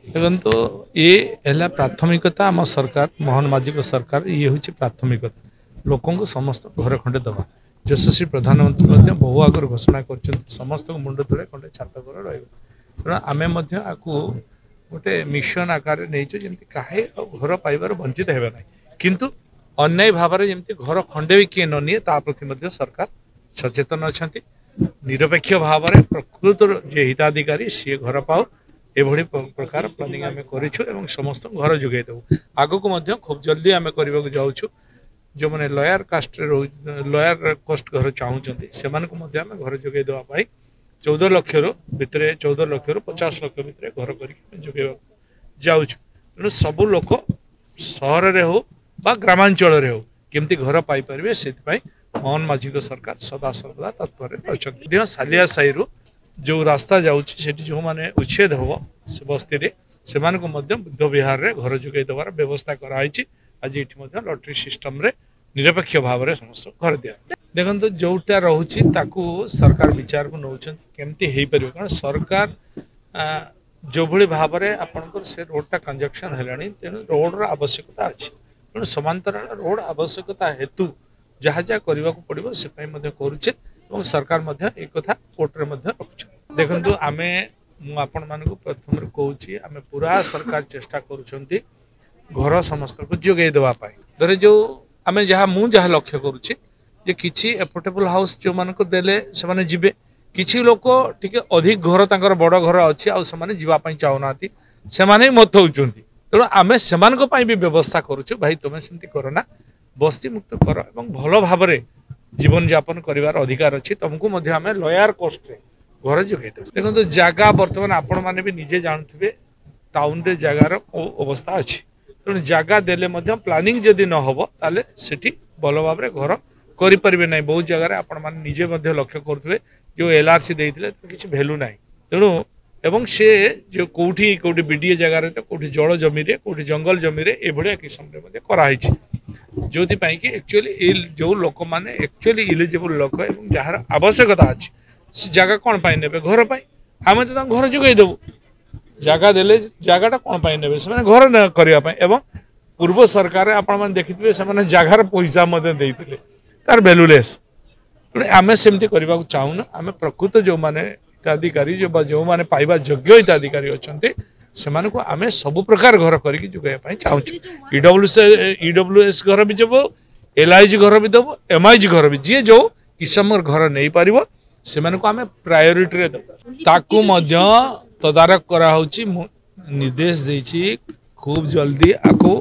देखो ये है प्राथमिकता आम सरकार मोहन माझी को सरकार ये हूँ प्राथमिकता लोक समस्त घर खंडे दवा यशस्वी प्रधानमंत्री बहु आगर घोषणा कर समस्त मुंड तले खंडे छात घर रमें गोटे मिशन आकार नहीं जमी कहे घर पाइबार वंचित हे ना किंतु अन्याय भाव में जमी घर खंडे भी किए न निए प्रति सरकार सचेतन अच्छा निरपेक्ष भाव में प्रकृत जे हिताधिकारी सी घर पाओ एभली प्रकार प्लानिंग आम करूँ समस्त घर जोगे देव आग को खूब जल्दी आम करने जाऊँ जो मैंने लयर कास्ट लयर कस्ट घर चाहूँगी से घर जोगे देवाई 14 लाख भितर 14 लाख 50 लाख भितर घर कर जाऊँ तेणु सबू लोक सहर रे हो बा ग्रामांचल रे हो केमती घर पाइपर से मोहन माझी को सरकार सदा सर्वदा तत्पर अच्छा सालिया साई जो रास्ता जाऊँगी जो मैंने उच्छेद हम से बस्ती से बुद्ध विहार रे घर जोगे देवार व्यवस्था कराई आज ये लॉटरी सिस्टम रे निरपेक्ष भाव में समस्त घर दिया देखो जोटा रोचे सरकार विचार को नौकरी केमती हो पार कारण सरकार जो भली भाव में आपंकर से रोडटा कंजक्शन है तेणु रोड आवश्यकता अच्छी तेणु समांतर रोड आवश्यकता हेतु जहाँ जहाँ करने को पड़ो से करुचे सरकार एक कथा कोर्टे रखुच देखु आम आपण मान प्रथम कहूँ आम पूरा सरकार चेष्टा करुँच घर समस्त को जोगे देवाई धरे जो आम जहाँ मुझे लक्ष्य करुच्ची कि एफोर्डेबल हाउस जो मान देले से जीवे किसी लोक टी अधिक घर तर बड़ घर अच्छी आने चाहूना से मत होती तेणु आम से भी व्यवस्था करुचु भाई तुम्हें सेमती करना बस्ती मुक्त कर भल भाव में जीवन यापन कर अधिकार अच्छी तुमको आम लयर कस्ट घर जोगे देखो जगह बर्तमान आपण मैंने भी निजे जानते टाउन रे जगार अवस्था अच्छी तेणु जगह देले प्लानिंग जदि न हो ताले सेठी भल भाव में घर करें ना बहुत जगह आपण मैंने निजे लक्ष्य करुवे जो एलआरसी देते किसी भैल्यू ना तेणु एवं से जो कौटी कौटी बीडीए जगार कौटी जल जमी कौटी जंगल जमी ये किस्म कराई जो कि एक्चुअली जो लोक मैंने एक्चुअली इलिजिबल लोक जार आवश्यकता अच्छी से जगह कौन पाई ने घर पाई आम तो घर जोगे देवु जगह देले जगहटा कौन पाई ने से घर करने एवं पूर्व सरकार आपण देखिथे से जगार पैसा देते तार भैल्यूलेस तेणु आम सेमती करने को चाहूना आम प्रकृत जो मैंने हिताधिकारी जो मैंने पाइबा योग्य हिताधिकारी अच्छा से आम सब प्रकार घर करके जोगाई चाहूँ ईडब्ल्यूएस घर भी देव एलआईजी घर भी देव एमआईजी घर भी जी जो किसम घर नहीं पार से आम प्रायोरिटी ताकू तदारक करा निर्देश देछि खूब जल्दी आपको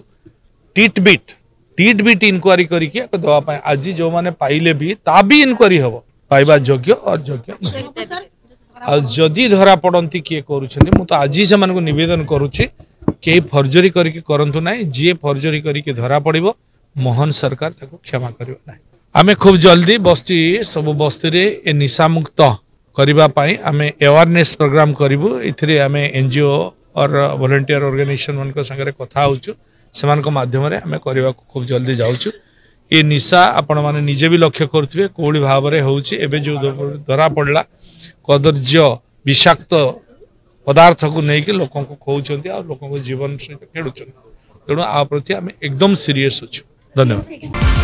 टीट इनक्वारी करके दवाई आज जो मैंने पाइले भी ता भी इनक्वारी हम पाइबा योग्य और योग्य जदि धरा पड़ती किए कर आज से नवेदन करुच्ची कई फर्जरी करके करंतु ना जी फर्जरी करके धरा पड़ो मोहन सरकार ताको क्षमा करिबा ना आमे खूब जल्दी बस्ती सब बस्ती रे ए निशा मुक्त करने आम अवेयरनेस प्रोग्राम करूँ ये आम एनजीओ और वॉलंटियर ऑर्गेनाइजेशन मान संगे कथा होचु से माध्यम आम करने खूब जल्दी जाऊँ ये निशा आपण मैंने निजे भी लक्ष्य करुवे कौड़ी भाव में होवे जो धरा पड़ा कदर्य विषाक्त पदार्थ को लेकिन लोक खोचुं और लोक जीवन सहित खेलुं तेणु आ प्रति आम एकदम सीरीयस अच्छु धन्यवाद।